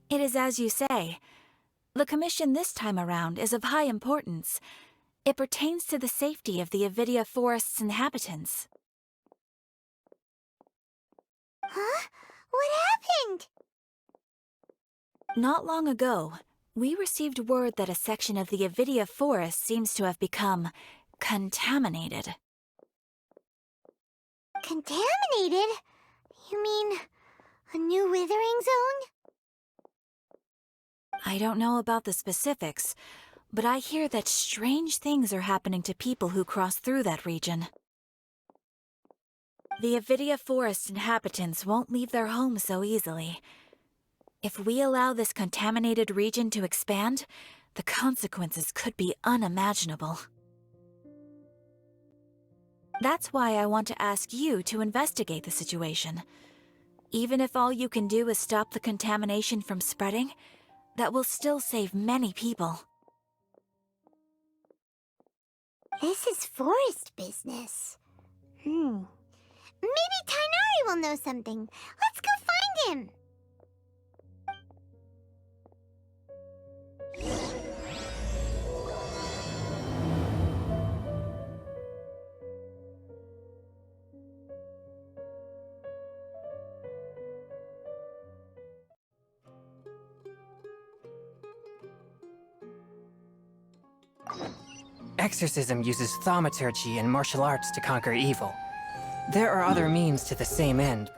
It is as you say. The commission this time around is of high importance. It pertains to the safety of the Avidia Forest's inhabitants. Huh? What happened? Not long ago, we received word that a section of the Avidia Forest seems to have become contaminated. Contaminated? You mean a new withering zone? I don't know about the specifics, but I hear that strange things are happening to people who cross through that region. The Avidia Forest inhabitants won't leave their homes so easily. If we allow this contaminated region to expand, the consequences could be unimaginable. That's why I want to ask you to investigate the situation. Even if all you can do is stop the contamination from spreading, that will still save many people. This is forest business. Maybe Tighnari will know something. Let's go find him. Exorcism uses thaumaturgy and martial arts to conquer evil. There are other means to the same end.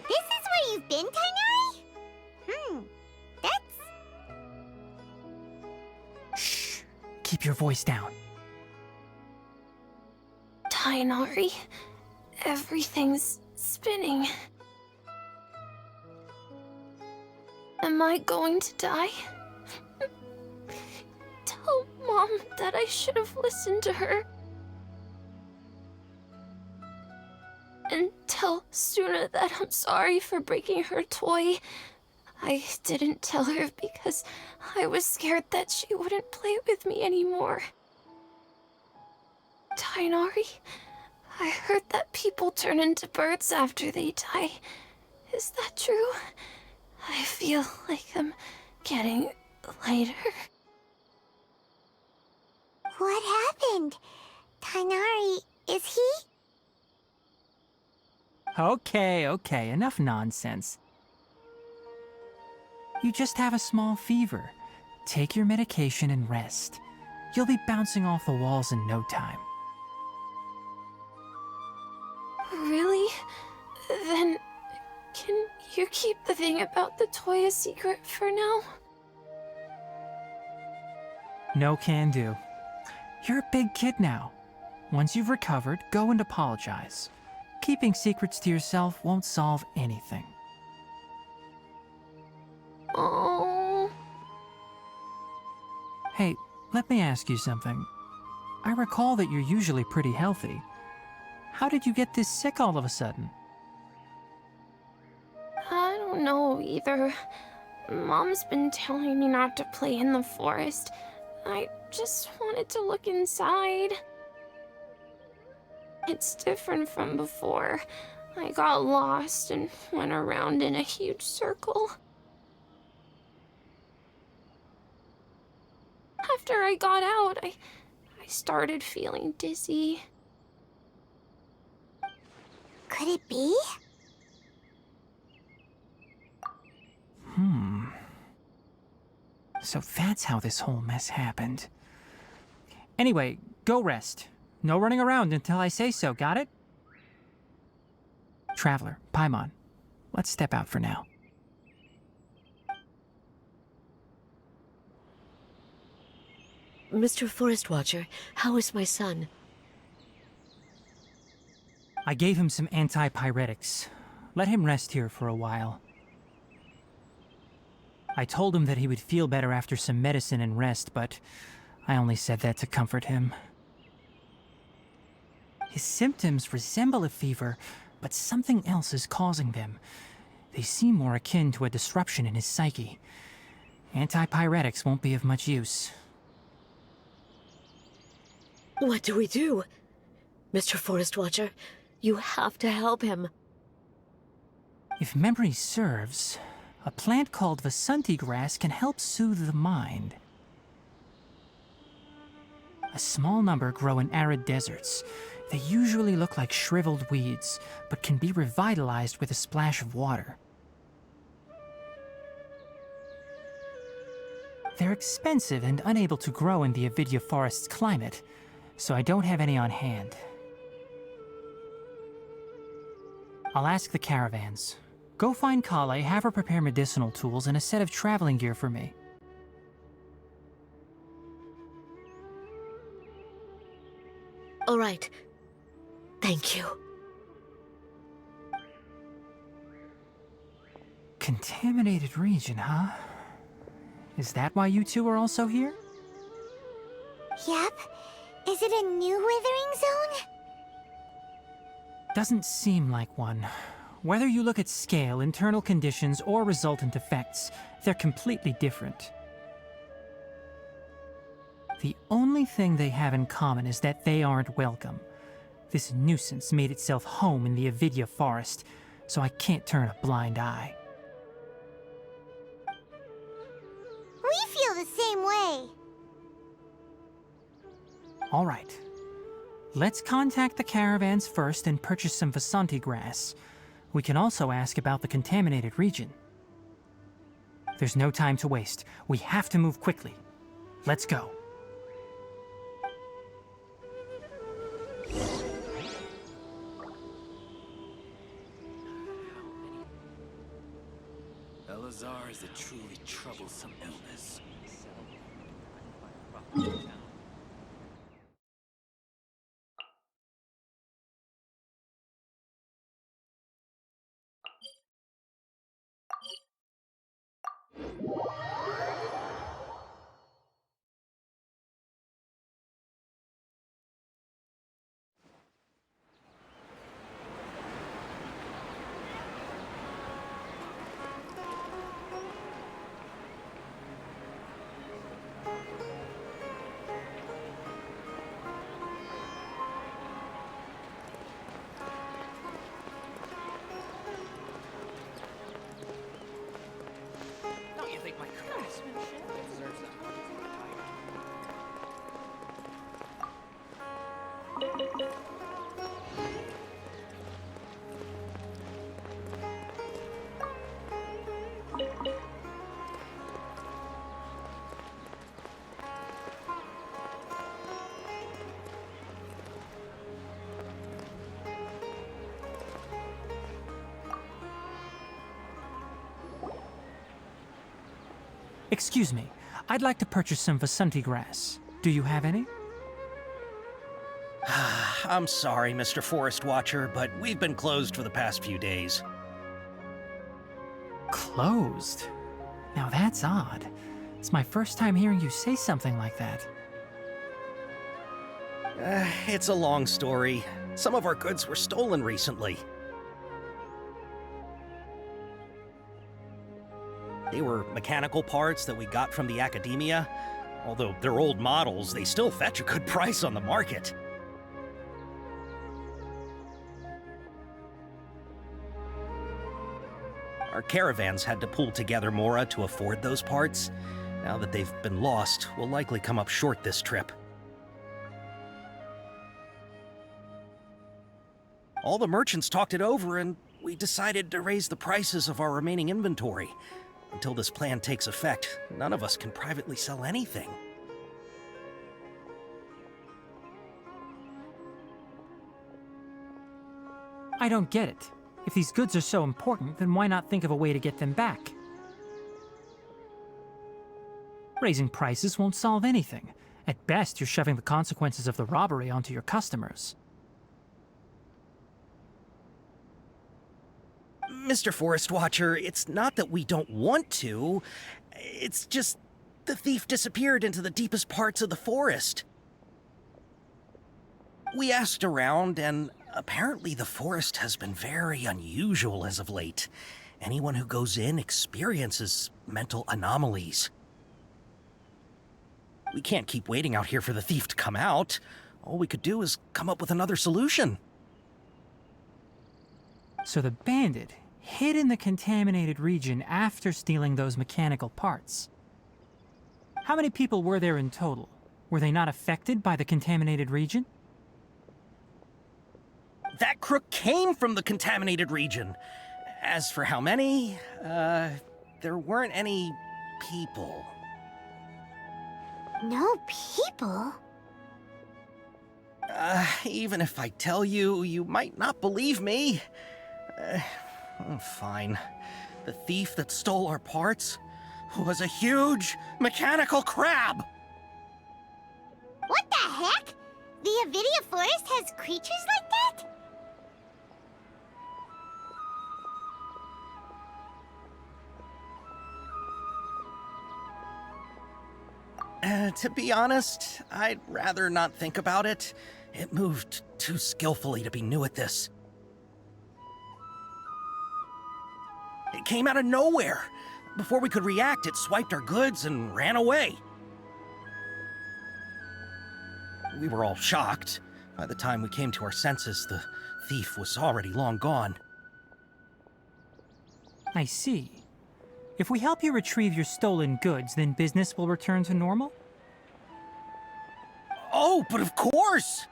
This is where you've been, Tighnari? That's... Shh! Keep your voice down. Tighnari, everything's spinning. Am I going to die? Tell Mom that I should have listened to her. And tell Suna that I'm sorry for breaking her toy. I didn't tell her because I was scared that she wouldn't play with me anymore. Tighnari, I heard that people turn into birds after they die. Is that true? I feel like I'm getting lighter. What happened? Tighnari, is he? Okay, enough nonsense. You just have a small fever. Take your medication and rest. You'll be bouncing off the walls in no time. Really? Then, can you keep the thing about the toy a secret for now? No can do. You're a big kid now. Once you've recovered, go and apologize. Keeping secrets to yourself won't solve anything. Oh. Hey, let me ask you something. I recall that you're usually pretty healthy. How did you get this sick all of a sudden? I don't know either. Mom's been telling me not to play in the forest. I just wanted to look inside. It's different from before. I got lost and went around in a huge circle. After I got out, I started feeling dizzy. Could it be? So that's how this whole mess happened. Anyway, go rest. No running around until I say so, got it? Traveler, Paimon, let's step out for now. Mr. Forest Watcher, how is my son? I gave him some antipyretics. Let him rest here for a while. I told him that he would feel better after some medicine and rest, but I only said that to comfort him. His symptoms resemble a fever, but something else is causing them. They seem more akin to a disruption in his psyche. Antipyretics won't be of much use. What do we do? Mr. Forest Watcher, you have to help him. If memory serves, a plant called Vasanti grass can help soothe the mind. A small number grow in arid deserts. They usually look like shriveled weeds, but can be revitalized with a splash of water. They're expensive and unable to grow in the Avidya forest's climate, so I don't have any on hand. I'll ask the caravans. Go find Kale, have her prepare medicinal tools and a set of traveling gear for me. All right. Thank you. Contaminated region, huh? Is that why you two are also here? Yep. Is it a new withering zone? Doesn't seem like one. Whether you look at scale, internal conditions, or resultant effects, they're completely different. The only thing they have in common is that they aren't welcome. This nuisance made itself home in the Avidya forest, so I can't turn a blind eye. We feel the same way. All right. Let's contact the caravans first and purchase some Vasanti grass. We can also ask about the contaminated region. There's no time to waste. We have to move quickly. Let's go. Elazar is a truly troublesome illness. Excuse me. I'd like to purchase some Vasanti grass. Do you have any? I'm sorry, Mr. Forest Watcher, but we've been closed for the past few days. Closed? Now that's odd. It's my first time hearing you say something like that. It's a long story. Some of our goods were stolen recently. They were mechanical parts that we got from the academia. Although they're old models, they still fetch a good price on the market. Our caravans had to pull together Mora to afford those parts. Now that they've been lost, we'll likely come up short this trip. All the merchants talked it over, and we decided to raise the prices of our remaining inventory. Until this plan takes effect, none of us can privately sell anything. I don't get it. If these goods are so important, then why not think of a way to get them back? Raising prices won't solve anything. At best, you're shoving the consequences of the robbery onto your customers. Mr. Forest Watcher, it's not that we don't want to. It's just the thief disappeared into the deepest parts of the forest. We asked around, and apparently the forest has been very unusual as of late. Anyone who goes in experiences mental anomalies. We can't keep waiting out here for the thief to come out. All we could do is come up with another solution. So the bandit hid in the contaminated region after stealing those mechanical parts. How many people were there in total? Were they not affected by the contaminated region? That crook came from the contaminated region. As for how many, there weren't any people. No people? Even if I tell you, you might not believe me. Fine. The thief that stole our parts was a huge mechanical crab! What the heck? The Avidia forest has creatures like that? To be honest, I'd rather not think about it. It moved too skillfully to be new at this. It came out of nowhere. Before we could react, it swiped our goods and ran away. We were all shocked. By the time we came to our senses, the thief was already long gone. I see. If we help you retrieve your stolen goods, then business will return to normal? Oh, but of course!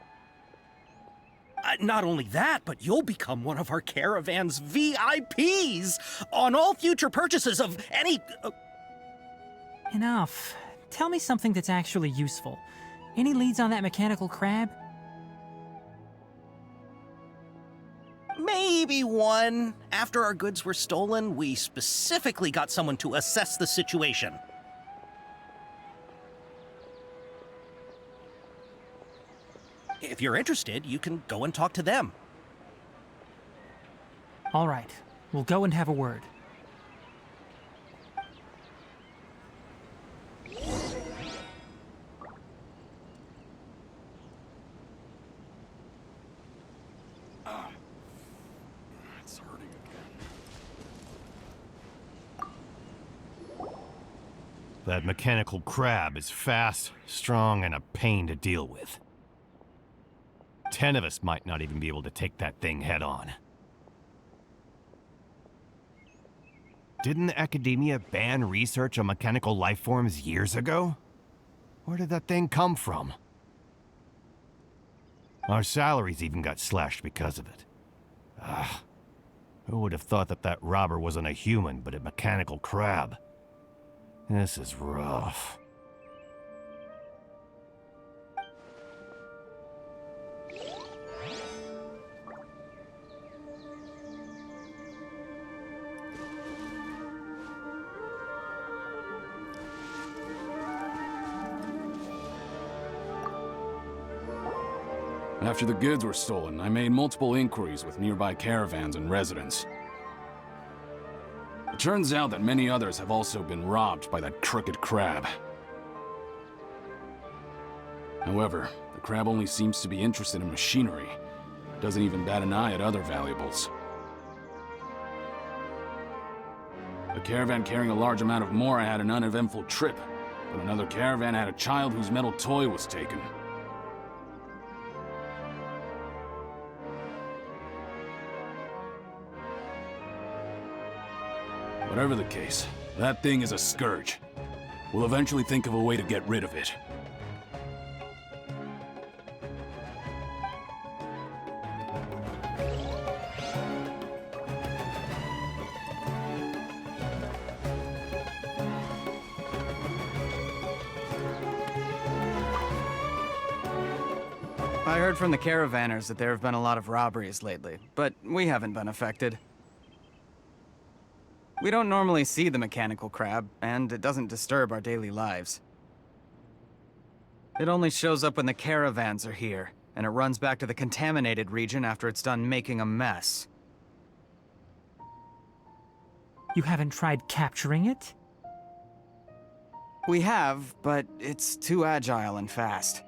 Not only that, but you'll become one of our caravan's VIPs on all future purchases of any... Enough. Tell me something that's actually useful. Any leads on that mechanical crab? Maybe one. After our goods were stolen, we specifically got someone to assess the situation. If you're interested, you can go and talk to them. All right. We'll go and have a word. It's hurting again. That mechanical crab is fast, strong, and a pain to deal with. 10 of us might not even be able to take that thing head on. Didn't the academia ban research on mechanical life forms years ago? Where did that thing come from? Our salaries even got slashed because of it. Who would have thought that that robber wasn't a human, but a mechanical crab? This is rough. After the goods were stolen, I made multiple inquiries with nearby caravans and residents. It turns out that many others have also been robbed by that crooked crab. However, the crab only seems to be interested in machinery. It doesn't even bat an eye at other valuables. A caravan carrying a large amount of Mora had an uneventful trip, but another caravan had a child whose metal toy was taken. Whatever the case, that thing is a scourge. We'll eventually think of a way to get rid of it. I heard from the caravanners that there have been a lot of robberies lately, but we haven't been affected. We don't normally see the mechanical crab, and it doesn't disturb our daily lives. It only shows up when the caravans are here, and it runs back to the contaminated region after it's done making a mess. You haven't tried capturing it? We have, but it's too agile and fast.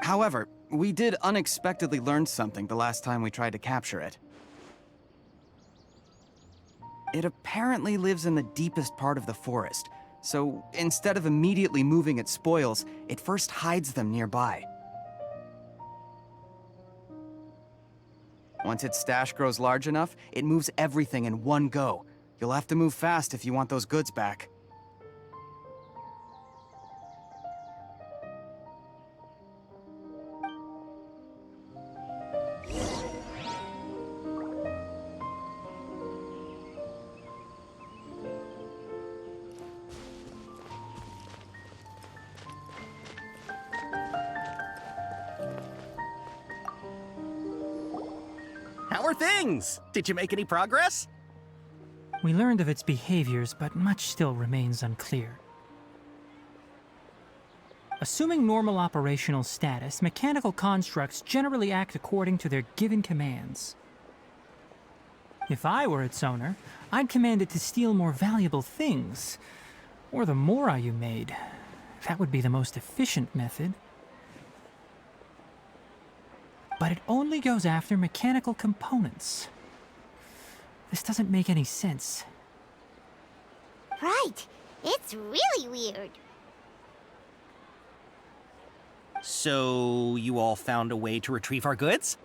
However, we did unexpectedly learn something the last time we tried to capture it. It apparently lives in the deepest part of the forest, so instead of immediately moving its spoils, it first hides them nearby. Once its stash grows large enough, it moves everything in one go. You'll have to move fast if you want those goods back. How are things? Did you make any progress? We learned of its behaviors, but much still remains unclear. Assuming normal operational status, mechanical constructs generally act according to their given commands. If I were its owner, I'd command it to steal more valuable things, or the mora you made. That would be the most efficient method. But it only goes after mechanical components. This doesn't make any sense. Right. It's really weird. So, you all found a way to retrieve our goods?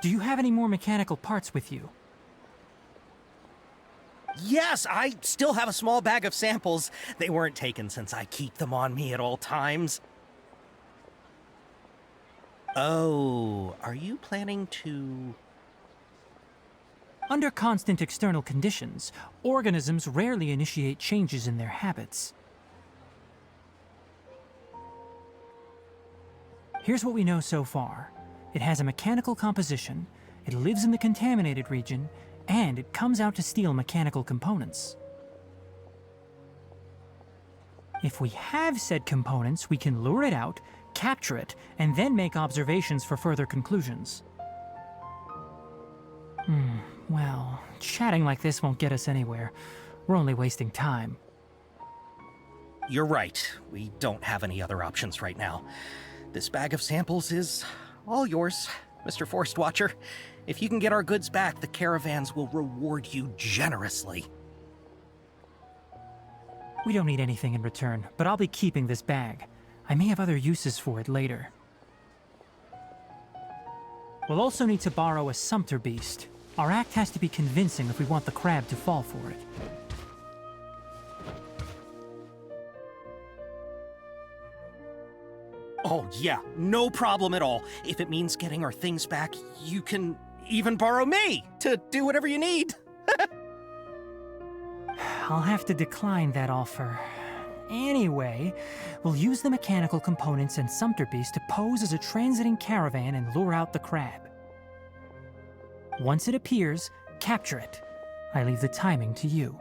Do you have any more mechanical parts with you? Yes, I still have a small bag of samples. They weren't taken since I keep them on me at all times. Oh, are you planning to... Under constant external conditions, organisms rarely initiate changes in their habits. Here's what we know so far. It has a mechanical composition, it lives in the contaminated region, and it comes out to steal mechanical components. If we have said components, we can lure it out, capture it, and then make observations for further conclusions. Well, chatting like this won't get us anywhere. We're only wasting time. You're right. We don't have any other options right now. This bag of samples is all yours, Mr. Forest Watcher. If you can get our goods back, the caravans will reward you generously. We don't need anything in return, but I'll be keeping this bag. I may have other uses for it later. We'll also need to borrow a sumpter beast. Our act has to be convincing if we want the crab to fall for it. Oh yeah, no problem at all. If it means getting our things back, you can even borrow me to do whatever you need. I'll have to decline that offer. Anyway, we'll use the mechanical components and sumpter beast to pose as a transiting caravan and lure out the crab. Once it appears, capture it. I leave the timing to you.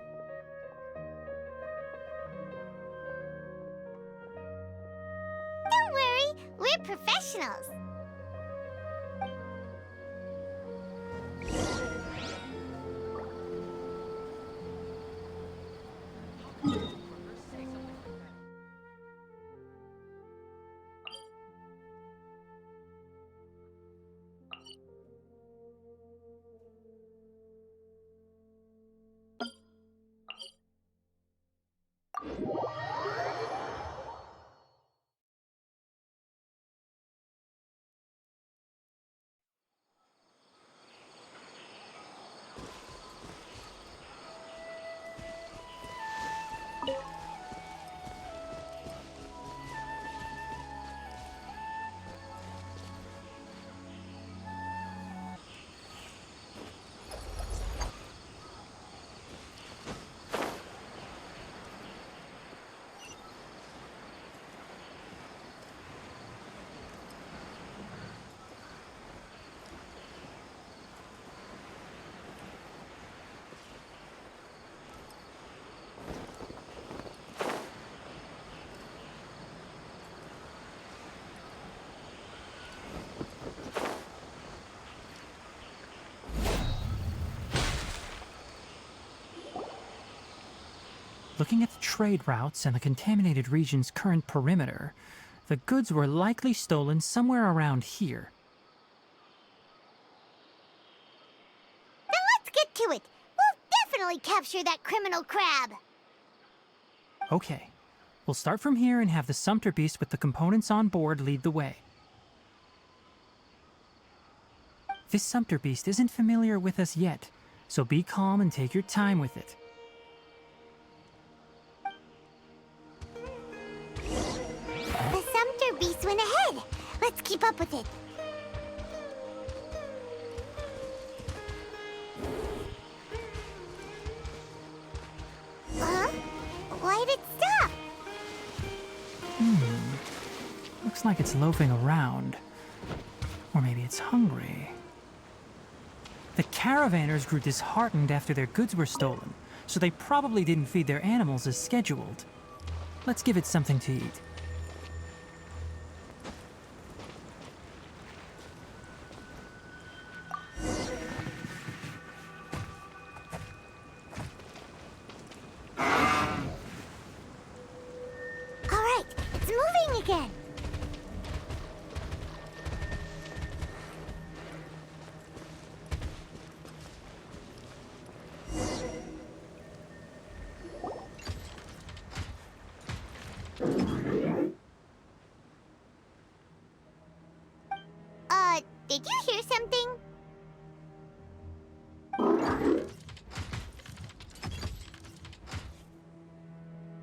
Don't worry, we're professionals. Looking at the trade routes and the contaminated region's current perimeter, the goods were likely stolen somewhere around here. Then let's get to it. We'll definitely capture that criminal crab. Okay, we'll start from here and have the Sumpter Beast with the components on board lead the way. This Sumpter Beast isn't familiar with us yet, so be calm and take your time with it. The Sumpter Beast went ahead. Let's keep up with it. Huh? Why did it stop? Looks like it's loafing around. Or maybe it's hungry. The caravanners grew disheartened after their goods were stolen, so they probably didn't feed their animals as scheduled. Let's give it something to eat. All right, it's moving again. Did you hear something?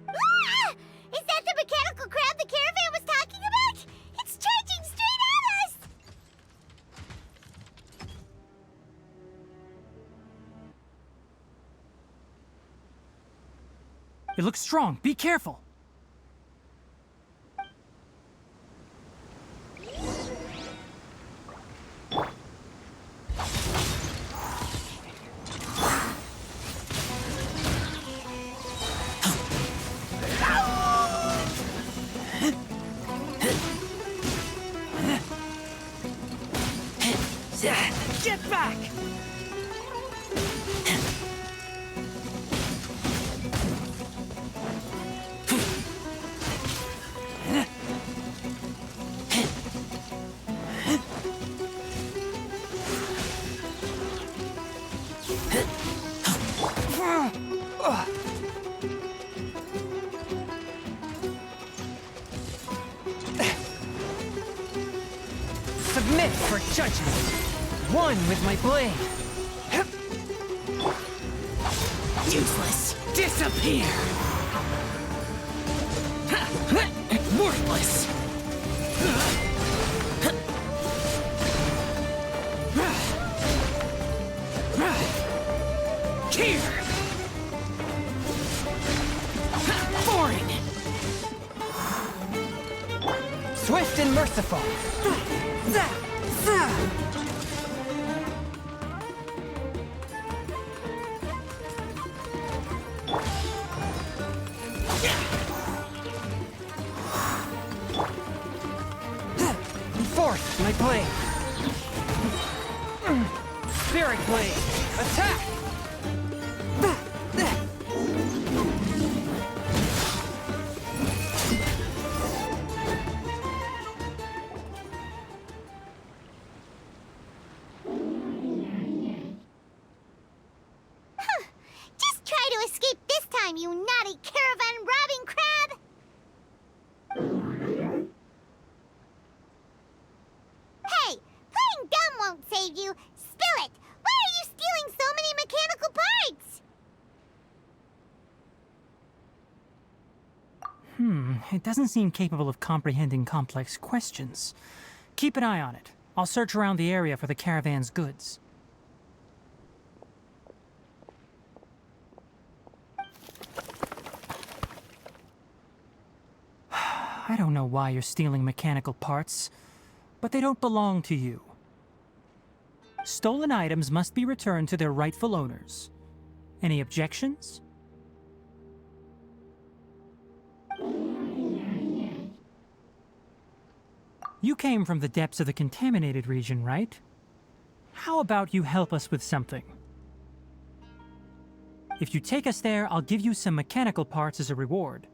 Ah! Is that the mechanical crab the caravan was talking about? It's charging straight at us! It looks strong. Be careful. Get back! Submit for judgment. One with my blade. Useless. Disappear. Worthless. Here. Foreign. Swift and merciful. Force my blade. Spirit blade. Attack. Just try to escape this time, you naughty caravan robbing crab! Hey, playing dumb won't save you. Spill it! Why are you stealing so many mechanical parts? It doesn't seem capable of comprehending complex questions. Keep an eye on it. I'll search around the area for the caravan's goods. I don't know why you're stealing mechanical parts, but they don't belong to you. Stolen items must be returned to their rightful owners. Any objections? You came from the depths of the contaminated region, right? How about you help us with something? If you take us there, I'll give you some mechanical parts as a reward.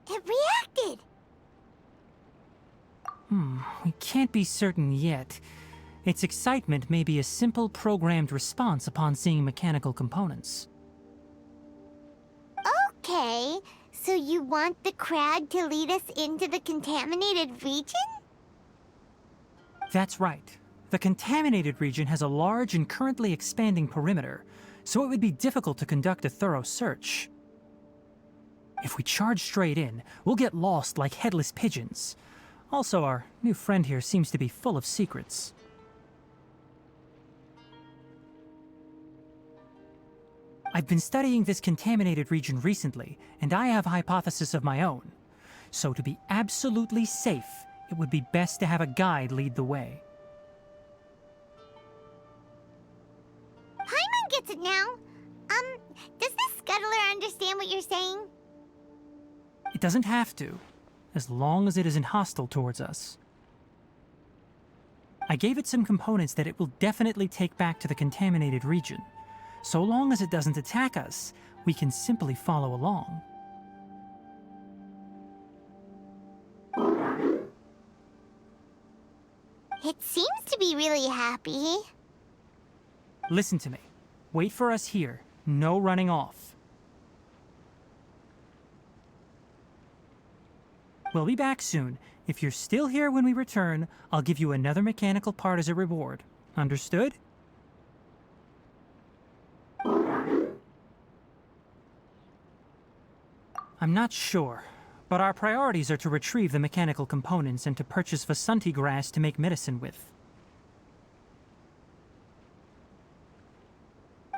It reacted! We can't be certain yet. Its excitement may be a simple programmed response upon seeing mechanical components. Okay, so you want the crab to lead us into the contaminated region? That's right. The contaminated region has a large and currently expanding perimeter, so it would be difficult to conduct a thorough search. If we charge straight in, we'll get lost like headless pigeons. Also, our new friend here seems to be full of secrets. I've been studying this contaminated region recently, and I have a hypothesis of my own. So to be absolutely safe, it would be best to have a guide lead the way. Paimon gets it now. Does the scuttler understand what you're saying? It doesn't have to, as long as it isn't hostile towards us. I gave it some components that it will definitely take back to the contaminated region. So long as it doesn't attack us, we can simply follow along. It seems to be really happy. Listen to me. Wait for us here. No running off. We'll be back soon. If you're still here when we return, I'll give you another mechanical part as a reward. Understood? I'm not sure, but our priorities are to retrieve the mechanical components and to purchase Vasanti grass to make medicine with.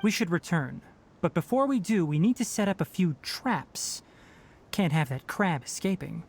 We should return, but before we do, we need to set up a few traps. Can't have that crab escaping.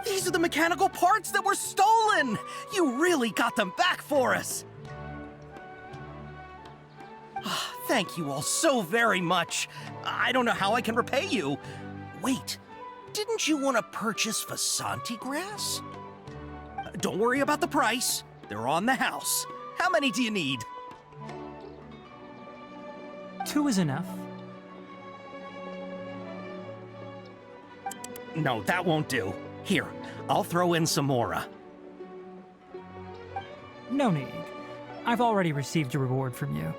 These are the mechanical parts that were stolen! You really got them back for us! Thank you all so very much. I don't know how I can repay you. Wait, didn't you want to purchase Vasanti grass? Don't worry about the price. They're on the house. How many do you need? 2 is enough. No, that won't do. Here, I'll throw in some more. No need. I've already received a reward from you.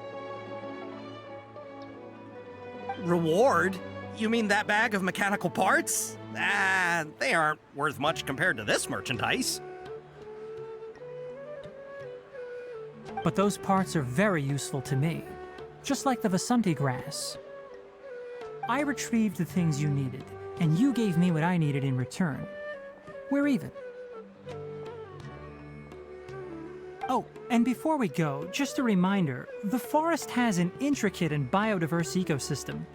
Reward? You mean that bag of mechanical parts? They aren't worth much compared to this merchandise. But those parts are very useful to me, just like the Vasanti grass. I retrieved the things you needed, and you gave me what I needed in return. We're even. Oh, and before we go, just a reminder, the forest has an intricate and biodiverse ecosystem.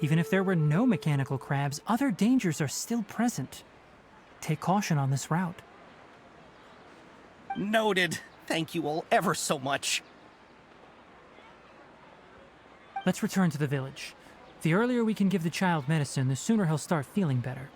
Even if there were no mechanical crabs, other dangers are still present. Take caution on this route. Noted. Thank you all ever so much. Let's return to the village. The earlier we can give the child medicine, the sooner he'll start feeling better.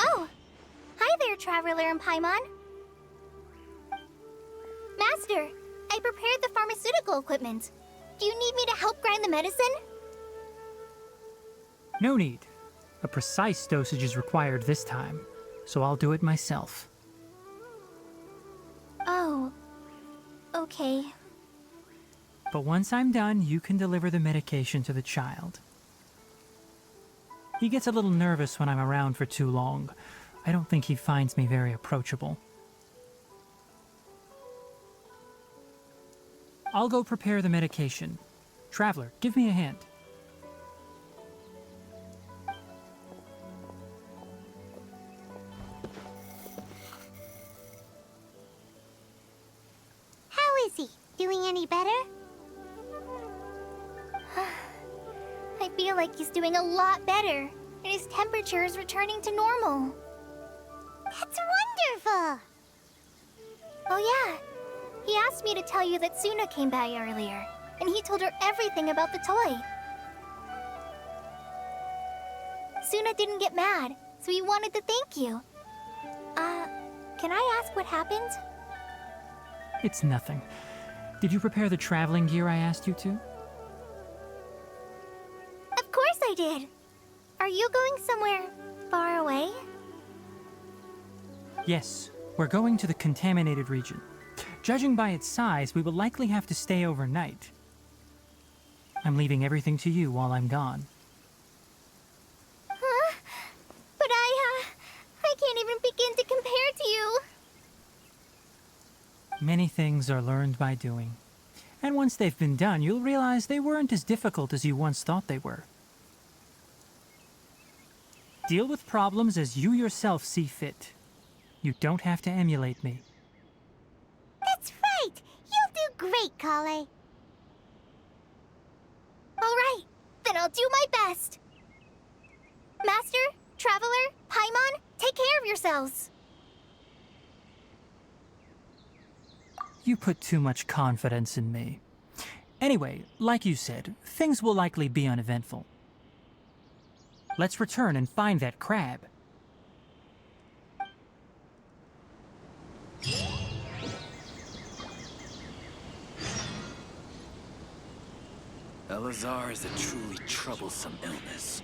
Oh! Hi there, Traveler and Paimon. Master, I prepared the pharmaceutical equipment. Do you need me to help grind the medicine? No need. A precise dosage is required this time, so I'll do it myself. Oh. Okay. But once I'm done, you can deliver the medication to the child. He gets a little nervous when I'm around for too long. I don't think he finds me very approachable. I'll go prepare the medication. Traveler, give me a hand. How is he? Doing any better? I feel like he's doing a lot better, and his temperature is returning to normal. That's wonderful! Oh yeah, he asked me to tell you that Suna came by earlier, and he told her everything about the toy. Suna didn't get mad, so he wanted to thank you. Can I ask what happened? It's nothing. Did you prepare the traveling gear I asked you to? Of course I did! Are you going somewhere far away? Yes, we're going to the contaminated region. Judging by its size, we will likely have to stay overnight. I'm leaving everything to you while I'm gone. Huh? But I can't even begin to compare to you. Many things are learned by doing. And once they've been done, you'll realize they weren't as difficult as you once thought they were. Deal with problems as you yourself see fit. You don't have to emulate me. That's right! You'll do great, Kale. Alright, then I'll do my best. Master, Traveler, Paimon, take care of yourselves. You put too much confidence in me. Anyway, like you said, things will likely be uneventful. Let's return and find that crab. Elazar is a truly troublesome illness.